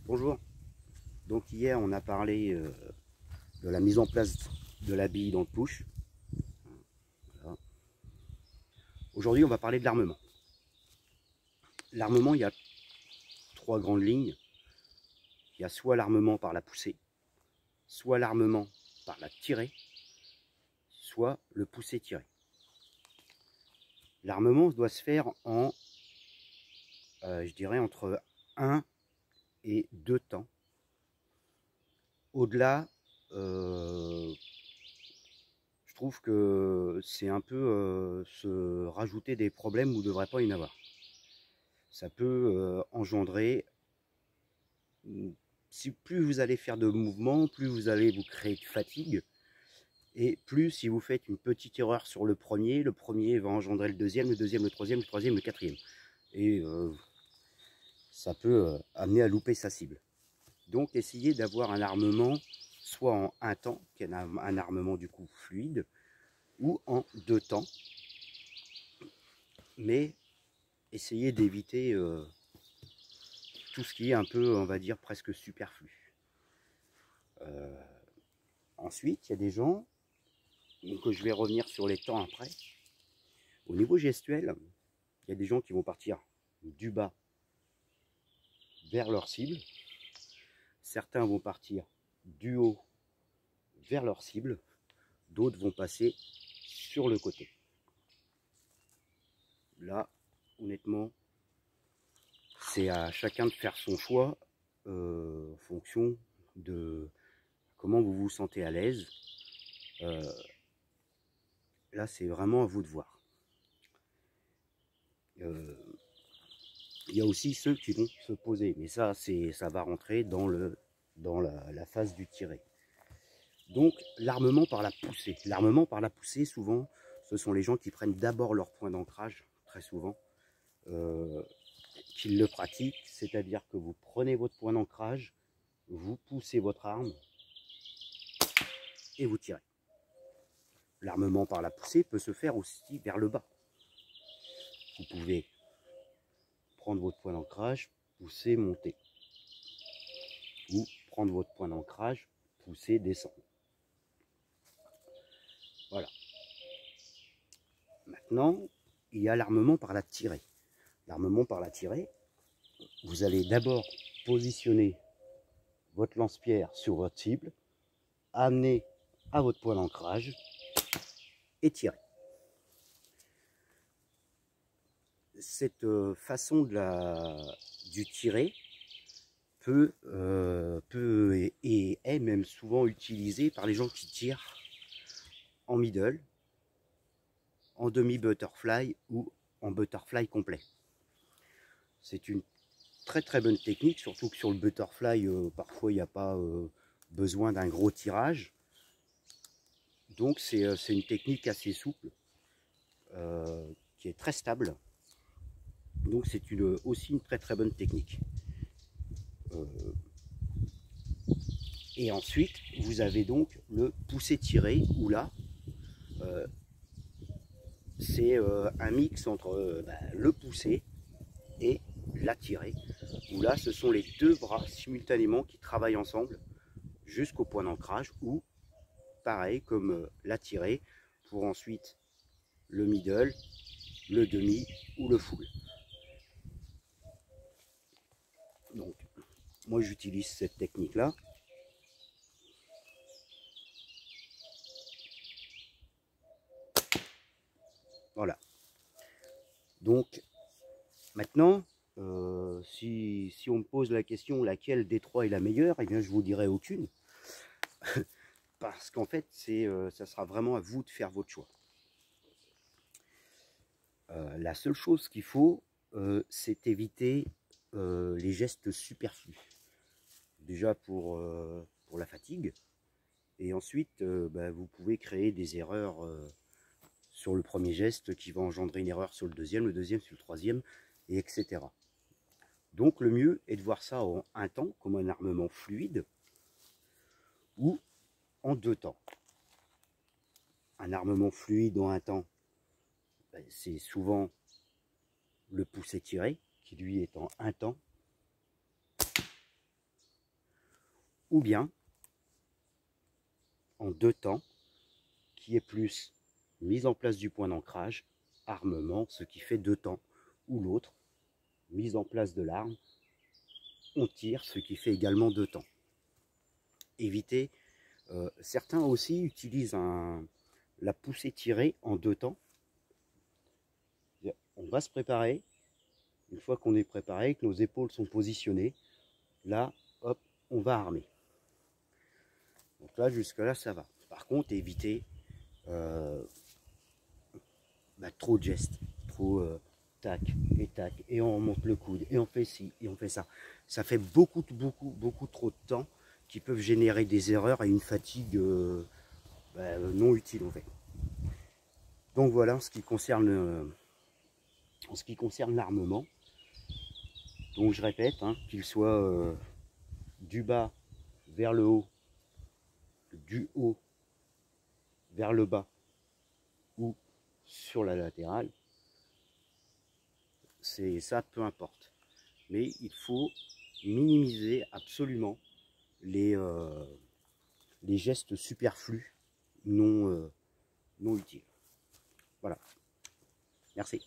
Bonjour. Donc hier on a parlé de la mise en place de la bille dans le push. Voilà. Aujourd'hui on va parler de l'armement. L'armement, il y a trois grandes lignes. Il y a soit l'armement par la poussée, soit l'armement par la tirée, soit le poussé-tiré. L'armement doit se faire en, je dirais, entre 1 et 2 temps. Au-delà, je trouve que c'est un peu se rajouter des problèmes où il ne devrait pas y en avoir. Ça peut engendrer, si plus vous allez faire de mouvements, plus vous allez vous créer de fatigue, et plus si vous faites une petite erreur sur le premier va engendrer le deuxième, le troisième, le quatrième. Et ça peut amener à louper sa cible. Donc essayez d'avoir un armement soit en un temps, qui est un armement du coup fluide, ou en 2 temps. Mais essayez d'éviter tout ce qui est un peu, on va dire, presque superflu. Ensuite, il y a des gens, donc je vais revenir sur les temps après. Au niveau gestuel, il y a des gens qui vont partir du bas vers leur cible. Certains vont partir du haut vers leur cible. D'autres vont passer sur le côté. Là, honnêtement, c'est à chacun de faire son choix en fonction de comment vous vous sentez à l'aise. Là, c'est vraiment à vous de voir. Il y a aussi ceux qui vont se poser, mais ça va rentrer dans la phase du tiré. Donc l'armement par la poussée. L'armement par la poussée, souvent, ce sont les gens qui prennent d'abord leur point d'ancrage, très souvent, qu'ils le pratiquent, c'est-à-dire que vous prenez votre point d'ancrage, vous poussez votre arme et vous tirez. L'armement par la poussée peut se faire aussi vers le bas. Vous pouvez prendre votre point d'ancrage, pousser, monter. Ou prendre votre point d'ancrage, pousser, descendre. Voilà. Maintenant, il y a l'armement par la tirée. L'armement par la tirée, vous allez d'abord positionner votre lance-pierre sur votre cible, amener à votre point d'ancrage et tirer. Cette façon du tirer peut et est même souvent utilisée par les gens qui tirent en middle, en demi-butterfly ou en butterfly complet. C'est une très très bonne technique, surtout que sur le butterfly, parfois il n'y a pas besoin d'un gros tirage. Donc c'est une technique assez souple, qui est très stable. Donc c'est aussi une très très bonne technique. Et ensuite, vous avez donc le pousser-tirer, où là, c'est un mix entre le pousser et la tirer, où là, ce sont les deux bras simultanément qui travaillent ensemble jusqu'au point d'ancrage, ou pareil comme la tirer, pour ensuite le middle, le demi ou le full. Donc, moi j'utilise cette technique-là. Voilà. Donc, maintenant, si on me pose la question laquelle des trois est la meilleure, eh bien je vous dirai aucune. Parce qu'en fait, ça sera vraiment à vous de faire votre choix. La seule chose qu'il faut, c'est éviter les gestes superflus. Déjà pour la fatigue. Et ensuite, vous pouvez créer des erreurs sur le premier geste qui va engendrer une erreur sur le deuxième sur le troisième, et etc. Donc le mieux est de voir ça en un temps, comme un armement fluide, ou en 2 temps. Un armement fluide en un temps, c'est souvent le pousser-tirer, qui lui est en un temps. ou bien en 2 temps, qui est plus mise en place du point d'ancrage, armement, ce qui fait 2 temps, ou l'autre, mise en place de l'arme, on tire, ce qui fait également 2 temps. Évitez, certains aussi utilisent la poussée tirée en 2 temps. On va se préparer, une fois qu'on est préparé, que nos épaules sont positionnées, là, hop, on va armer. Donc là, jusque là, ça va. Par contre, évitez trop de gestes, trop tac, et on remonte le coude, et on fait ci, et on fait ça. Ça fait beaucoup trop de temps qui peuvent générer des erreurs et une fatigue non utile en fait. Donc voilà en ce qui concerne l'armement. Donc je répète, hein, qu'il soit du bas vers le haut, du haut vers le bas ou sur la latérale, c'est ça, peu importe. Mais il faut minimiser absolument les gestes superflus non utiles. Voilà. Merci.